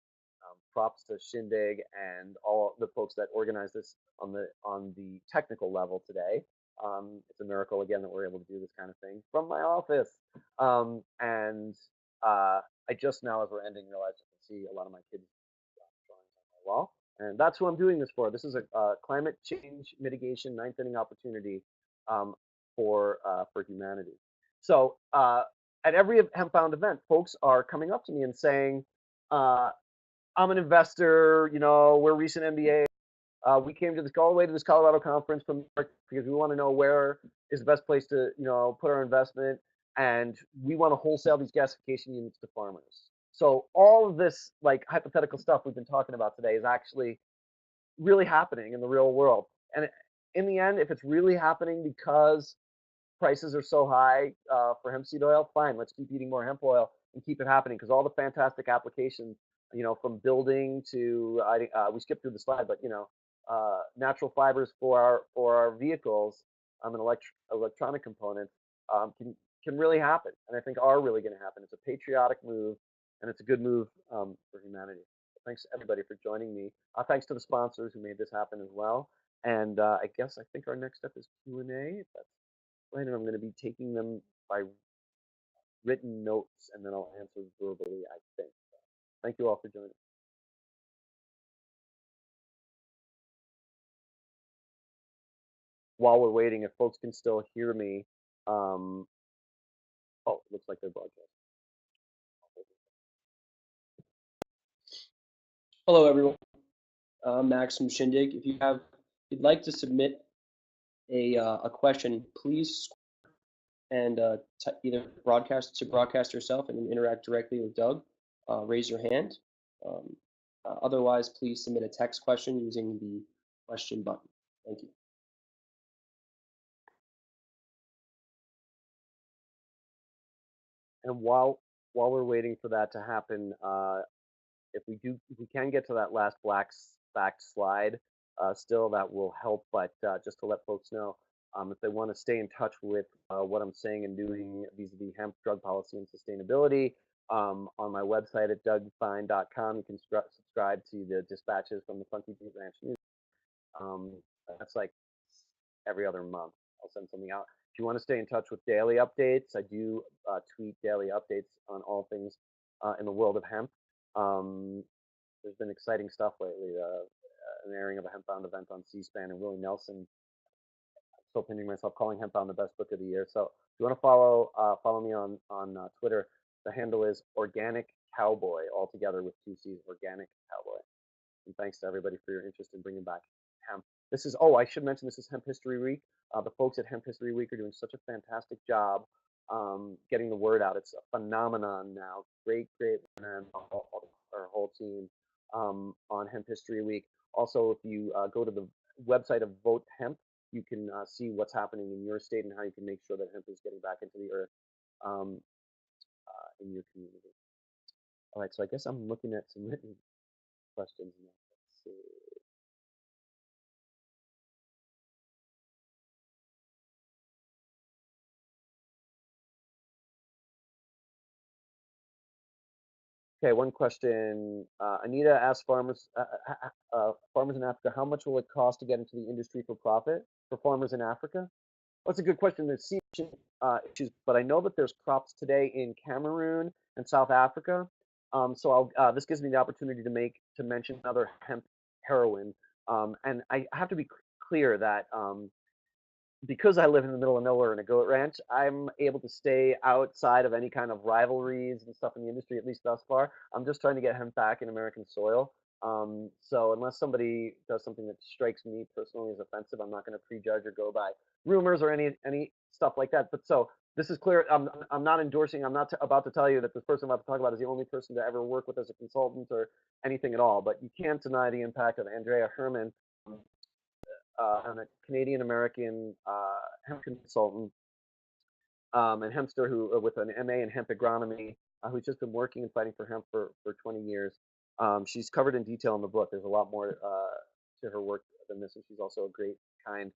[SPEAKER 1] props to Shindig and all the folks that organized this on the technical level today. It's a miracle again that we're able to do this kind of thing from my office. And I just now, as we're ending, realized I can see a lot of my kids' drawings on my wall, and that's who I'm doing this for. This is a climate change mitigation ninth inning opportunity for humanity. So at every Hemp Bound event, folks are coming up to me and saying, uh, I'm an investor, we're recent MBA. We came to this all the way to this Colorado conference from New York because we want to know where is the best place to, put our investment, and we want to wholesale these gasification units to farmers. So all of this like hypothetical stuff we've been talking about today is actually really happening in the real world. And in the end, if it's really happening because prices are so high for hemp seed oil, fine, let's keep eating more hemp oil and keep it happening, because all the fantastic applications, from building to we skipped through the slide, but natural fibers for our vehicles and electronic components can really happen, and I think are really going to happen. It's a patriotic move, and it's a good move for humanity. Thanks everybody for joining me. Thanks to the sponsors who made this happen as well. And I think our next step is Q&A. If that's right, and I'm going to be taking them by written notes, and then I'll answer verbally, I think. Thank you all for joining. While we're waiting, if folks can still hear me, oh, it looks like they're broadcasting.
[SPEAKER 2] Hello, everyone. Max from Shindig. If you'd like to submit a question, please and either broadcast yourself and interact directly with Doug. Raise your hand. Otherwise, please submit a text question using the question button. Thank you.
[SPEAKER 1] And while we're waiting for that to happen, if we can get to that last black slide, still that will help. But just to let folks know, if they want to stay in touch with what I'm saying and doing vis-a-vis hemp drug policy and sustainability, on my website at dougfine.com, you can subscribe to the dispatches from the Funky Beat Ranch News. That's like every other month. I'll send something out. If you want to stay in touch with daily updates, I do tweet daily updates on all things in the world of hemp. There's been exciting stuff lately. An airing of a Hemp Bound event on C-SPAN, and Willie Nelson. I'm still pinning myself calling Hemp Bound the best book of the year. So if you want to follow me on Twitter, the handle is Organic Cowboy, all together with two C's, Organic Cowboy. And thanks to everybody for your interest in bringing back hemp. This is, I should mention, this is Hemp History Week. The folks at Hemp History Week are doing such a fantastic job getting the word out. It's a phenomenon now. Great, and our whole team on Hemp History Week. Also, if you go to the website of Vote Hemp, you can see what's happening in your state and how you can make sure that hemp is getting back into the earth in your community. All right, so I guess I'm looking at some written questions now. Let's see. Okay, one question. Anita asked farmers in Africa, how much will it cost to get into the industry for profit for farmers in Africa? Well, that's a good question. There's issues, but I know that there's crops today in Cameroon and South Africa. So this gives me the opportunity to mention another hemp heroin. And I have to be clear that because I live in the middle of nowhere in a goat ranch, I'm able to stay outside of any kind of rivalries and stuff in the industry, at least thus far. I'm just trying to get hemp back in American soil. So unless somebody does something that strikes me personally as offensive, I'm not going to prejudge or go by rumors or any stuff like that. But so this is clear. I'm not endorsing. I'm not about to tell you that this person I'm about to talk about is the only person to ever work with as a consultant or anything at all. But you can't deny the impact of Andrea Herman, I'm a Canadian American hemp consultant and hempster who with an MA in hemp agronomy, who's just been working and fighting for hemp for 20 years. She's covered in detail in the book. There's a lot more to her work than this, and she's also a great, kind,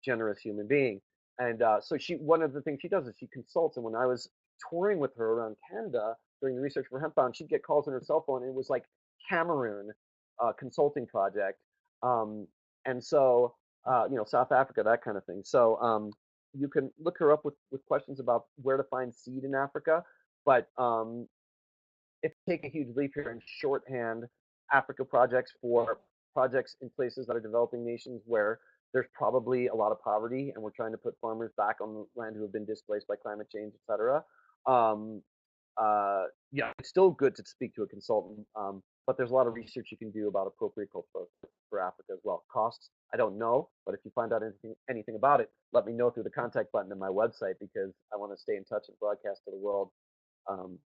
[SPEAKER 1] generous human being. And so one of the things she does is she consults. And when I was touring with her around Canada during the research for Hemp Bound, she'd get calls on her cell phone, and it was like Cameroon consulting project, um, and so South Africa, that kind of thing. So you can look her up with questions about where to find seed in Africa. But if you take a huge leap here and shorthand Africa projects for projects in places that are developing nations where there's probably a lot of poverty, and we're trying to put farmers back on the land who have been displaced by climate change, et cetera. Um, yeah, it's still good to speak to a consultant, but there's a lot of research you can do about appropriate culture for Africa as well. Costs, I don't know, but if you find out anything about it, let me know through the contact button in my website, because I want to stay in touch and broadcast to the world um,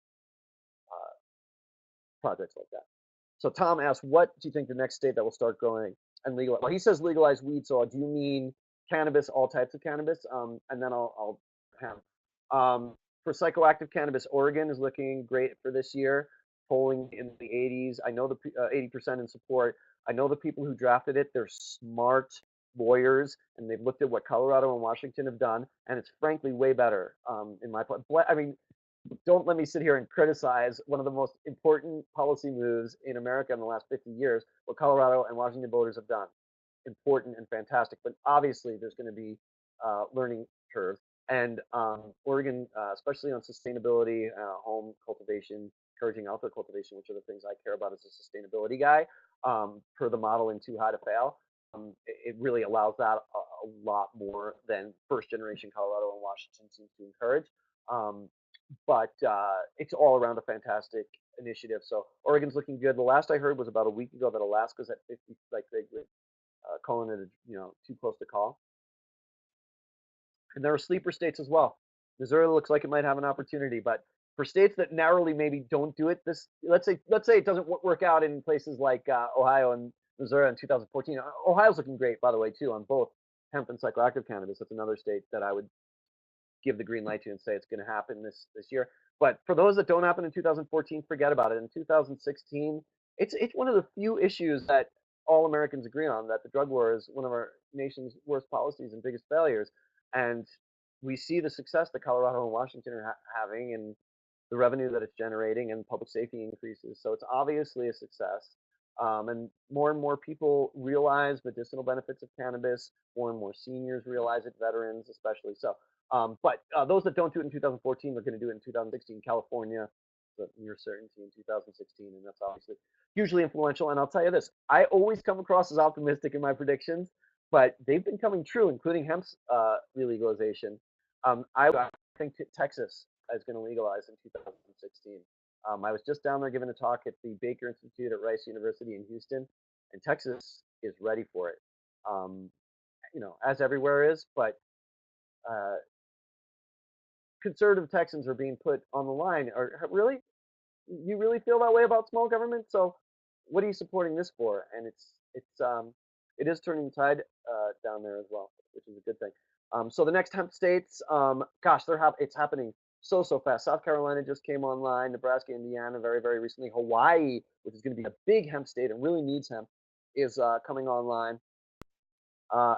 [SPEAKER 1] uh, projects like that. So Tom asked, what do you think the next state that will start growing and legal? Well, he says legalize weed. So do you mean cannabis, all types of cannabis? And then I'll have for psychoactive cannabis, Oregon is looking great for this year, polling in the 80s. I know the 80% in support. I know the people who drafted it. They're smart lawyers, and they've looked at what Colorado and Washington have done, and it's frankly way better in my point. I mean, don't let me sit here and criticize one of the most important policy moves in America in the last 50 years, what Colorado and Washington voters have done. Important and fantastic, but obviously there's going to be learning curve. And Oregon, especially on sustainability, home cultivation, encouraging outdoor cultivation, which are the things I care about as a sustainability guy, per the model in Too High to Fail. It really allows that a lot more than first generation Colorado and Washington seems to encourage. Um, but it's all around a fantastic initiative. So Oregon's looking good. The last I heard was about a week ago that Alaska's at 50, like they calling it, too close to call. And there are sleeper states as well. Missouri looks like it might have an opportunity, but for states that narrowly maybe don't do it, this let's say it doesn't work out in places like Ohio and Missouri in 2014. Ohio's looking great, by the way, too, on both hemp and psychoactive cannabis. That's another state that I would give the green light to and say it's going to happen this year. But for those that don't happen in 2014, forget about it. In 2016, it's one of the few issues that all Americans agree on, that the drug war is one of our nation's worst policies and biggest failures. And we see the success that Colorado and Washington are having, and the revenue that it's generating, and public safety increases. So it's obviously a success. And more people realize medicinal benefits of cannabis. More and more seniors realize it, veterans especially. So, but those that don't do it in 2014, they're going to do it in 2016. California, the near certainty in 2016, and that's obviously hugely influential. And I'll tell you this: I always come across as optimistic in my predictions, but they've been coming true, including hemp's relegalization. I think Texas is going to legalize in 2016. I was just down there giving a talk at the Baker Institute at Rice University in Houston, and Texas is ready for it. Um, as everywhere is, but uh, conservative Texans are being put on the line. Really, you really feel that way about small government? So, what are you supporting this for? And it is turning the tide down there as well, which is a good thing. So the next hemp states, gosh, it's happening so fast. South Carolina just came online. Nebraska, Indiana, very very recently. Hawaii, which is going to be a big hemp state and really needs hemp, is coming online.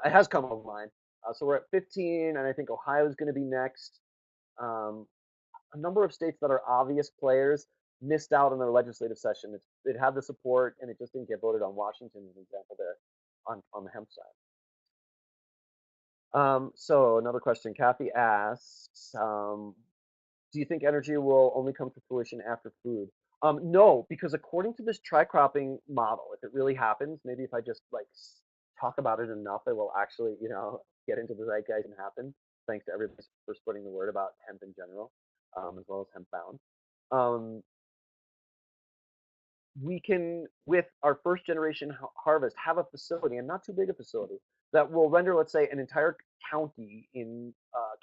[SPEAKER 1] It has come online. So we're at 15, and I think Ohio is going to be next. Um, a number of states that are obvious players missed out on their legislative session. It had the support, and it just didn't get voted on. Washington is an example there on the hemp side. So another question. Kathy asks, do you think energy will only come to fruition after food? No, because according to this tri-cropping model, if it really happens, maybe if I just like talk about it enough, it will actually, get into the zeitgeist and happen. Thanks to everybody for spreading the word about hemp in general, as well as Hemp Bound. Um, we can, with our first generation harvest, have a facility, and not too big a facility, that will render, let's say, an entire county in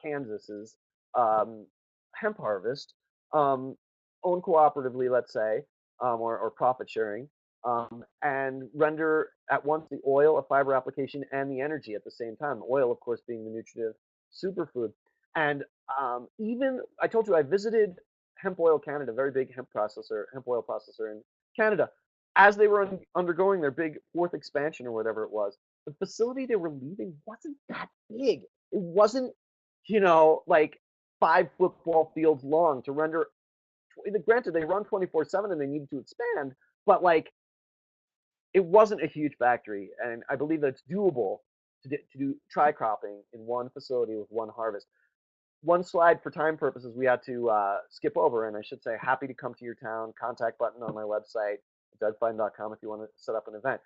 [SPEAKER 1] Kansas's um, hemp harvest, um, owned cooperatively, let's say, or profit sharing, and render at once the oil, a fiber application, and the energy at the same time. Oil, of course, being the nutritive superfood. And even, I told you, I visited Hemp Oil Canada, very big hemp oil processor in Canada, as they were undergoing their big fourth expansion or whatever it was. The facility they were leaving wasn't that big. It wasn't, like 5 football fields long to render. Granted, they run 24/7 and they needed to expand, but like it wasn't a huge factory, and I believe that it's doable to do tri cropping in one facility with one harvest. One slide for time purposes we had to skip over, and I should say, happy to come to your town. Contact button on my website, dougfine.com, if you want to set up an event.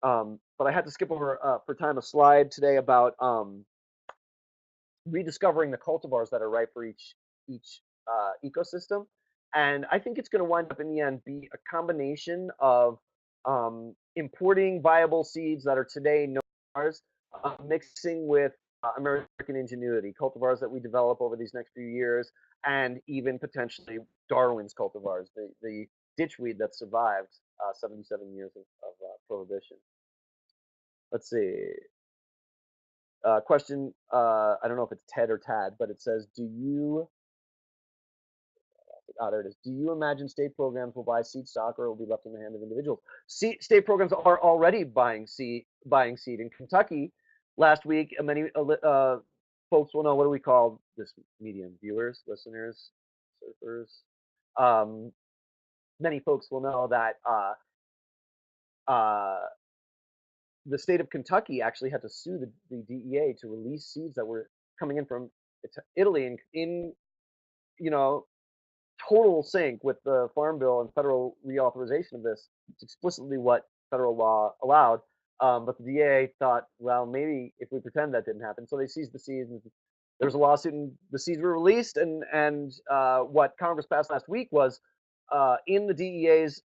[SPEAKER 1] But I had to skip over for time a slide today about rediscovering the cultivars that are right for each ecosystem, and I think it's going to wind up in the end be a combination of importing viable seeds that are today no ours, mixing with American ingenuity, cultivars that we develop over these next few years, and even potentially Darwin's cultivars, the ditchweed that survived 77 years of prohibition. Let's see. Question, I don't know if it's Ted or Tad, but it says, there it is. Do you imagine state programs will buy seed stock or will be left in the hand of individuals? State programs are already buying seed in Kentucky. Last week, many folks will know, what do we call this medium? Viewers, listeners, surfers. Um, Many folks will know that uh, the state of Kentucky actually had to sue the DEA to release seeds that were coming in from Italy in you know total sync with the Farm Bill and federal reauthorization of this. It's explicitly what federal law allowed. But the DA thought, well, maybe if we pretend that didn't happen, so they seized the seeds. And there was a lawsuit, and the seeds were released. And what Congress passed last week was in the DEA's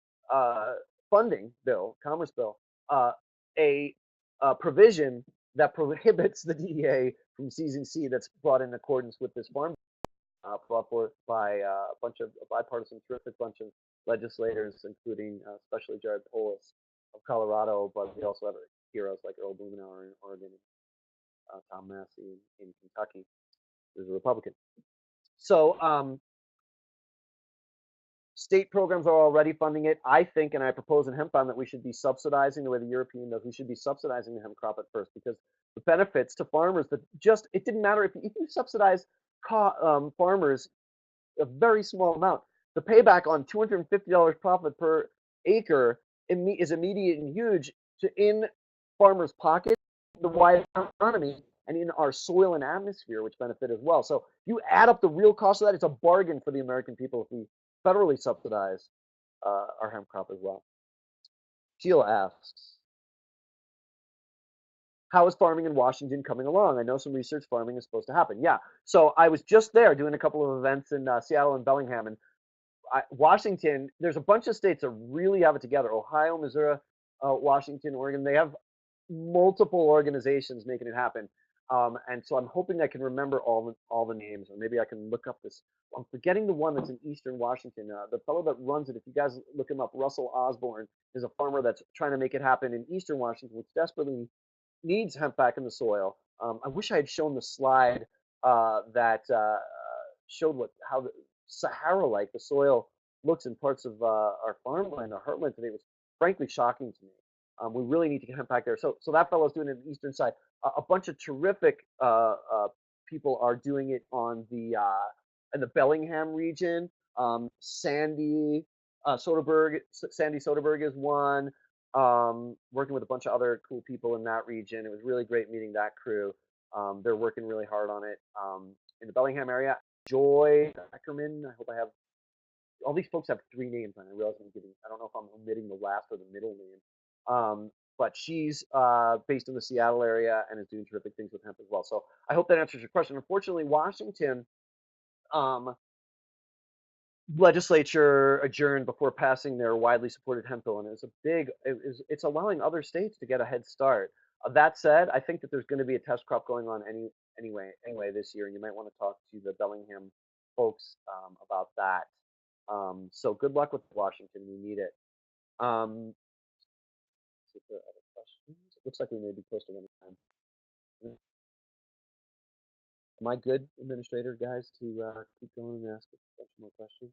[SPEAKER 1] funding bill, Commerce bill, uh, a, a provision that prohibits the DEA from seizing seed that's brought in accordance with this farm brought forth by a bunch of a bipartisan, terrific bunch of legislators, including especially Jared Polis of Colorado, but we also have heroes like Earl Blumenauer in Oregon, and Tom Massey in Kentucky, who's a Republican. So state programs are already funding it. I think, and I propose in Hemp Bound, that we should be subsidizing the way the European does. We should be subsidizing the hemp crop at first, because the benefits to farmers, that just, it didn't matter if you subsidize farmers a very small amount. The payback on $250 profit per acre is immediate and huge in farmers' pockets, the wider economy, and in our soil and atmosphere, which benefit as well. So if you add up the real cost of that, it's a bargain for the American people if we federally subsidize our hemp crop as well. Sheila asks, how is farming in Washington coming along? I know some research farming is supposed to happen. Yeah. So I was just there doing a couple of events in Seattle and Bellingham, and Washington, there's a bunch of states that really have it together. Ohio, Missouri, Washington, Oregon. They have multiple organizations making it happen. And so I'm hoping I can remember all the names, or maybe I can look up this. I'm forgetting the one that's in Eastern Washington. The fellow that runs it, if you guys look him up, Russell Osborne, is a farmer that's trying to make it happen in Eastern Washington, which desperately needs hemp back in the soil. I wish I had shown the slide that showed how the Sahara-like the soil looks in parts of our farmland, our heartland today. It was frankly shocking to me. We really need to get hemp back there. So that fellow's doing it on the eastern side. A bunch of terrific people are doing it on the in the Bellingham region. Sandy Soderberg is one. Working with a bunch of other cool people in that region. It was really great meeting that crew. They're working really hard on it. In the Bellingham area, Joy Ackerman. I hope I have all these folks have 3 names, and I realize I don't know if I'm omitting the last or the middle name. but she's based in the Seattle area and is doing terrific things with hemp as well. So I hope that answers your question. Unfortunately, Washington um, legislature adjourned before passing their widely supported hemp bill, and it's allowing other states to get a head start. That said, I think that there's going to be a test crop going on anyway this year, and you might want to talk to the Bellingham folks about that. So good luck with Washington. We need it. See if there are other questions. It looks like we may be close to running time. Am I good, administrator guys, to keep going and ask a bunch more questions?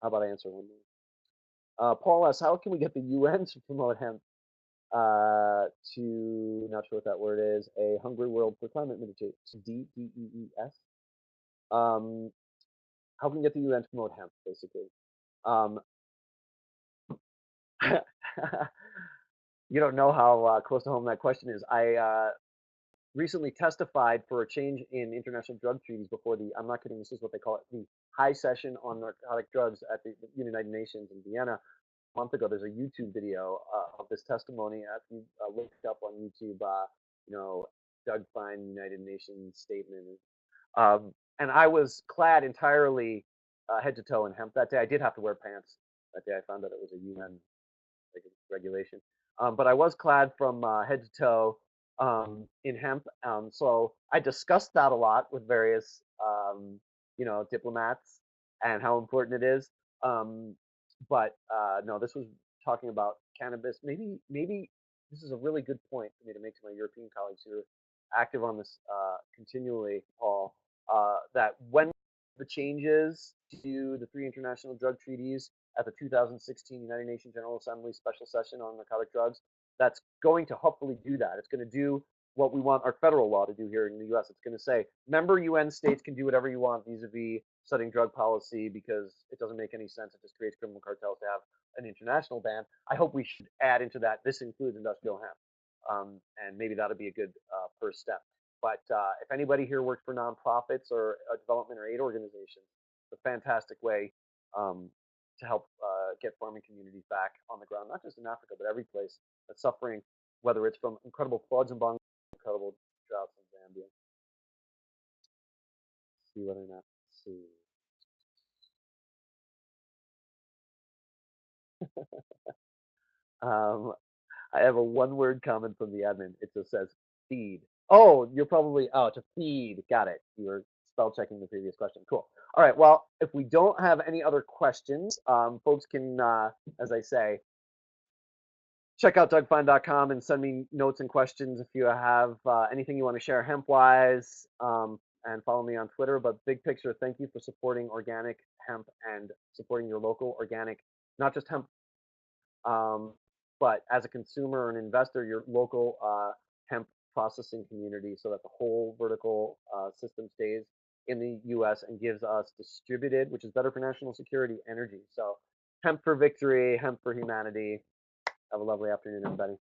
[SPEAKER 1] How about I answer one more? Paul asks, how can we get the UN to promote hemp to, not sure what that word is, a hungry world for climate mitigation, DEES? Um, how can we get the UN to promote hemp, basically? Um, you don't know how close to home that question is. I recently testified for a change in international drug treaties before I'm not kidding, this is what they call it, the High Session on Narcotic Drugs at the United Nations in Vienna a month ago. There's a YouTube video of this testimony. If you look it up on YouTube, Doug Fine United Nations statement. And I was clad entirely head to toe in hemp that day. I did have to wear pants that day. I found out it was a UN regulation. But I was clad from head to toe in hemp. So I discussed that a lot with various, diplomats and how important it is. But no, this was talking about cannabis. Maybe this is a really good point for me to make to my European colleagues who are active on this continually, Paul, that when the changes to the three international drug treaties at the 2016 United Nations General Assembly special session on narcotic drugs, that's going to hopefully do that. It's going to do what we want our federal law to do here in the U.S. It's going to say member UN states can do whatever you want vis-a-vis setting drug policy because it doesn't make any sense. It just creates criminal cartels to have an international ban. I hope we should add into that. This includes industrial hemp, and maybe that'll be a good first step. But if anybody here works for nonprofits or development or aid organizations, it's a fantastic way to help get farming communities back on the ground, not just in Africa, but every place that's suffering, whether it's from incredible floods in Bangladesh, incredible droughts in Zambia. See whether or not. See. Um, I have a one-word comment from the admin. It just says feed. Oh, you're probably to feed. Got it. You were spell checking the previous question. Cool. All right. Well, if we don't have any other questions, folks can, as I say, check out dougfine.com and send me notes and questions if you have anything you want to share hemp-wise, and follow me on Twitter. But big picture, thank you for supporting organic hemp and supporting your local organic, not just hemp, um, but as a consumer or an investor, your local hemp processing community so that the whole vertical system stays in the US and gives us distributed, which is better for national security, energy. So hemp for victory, hemp for humanity. Have a lovely afternoon, everybody.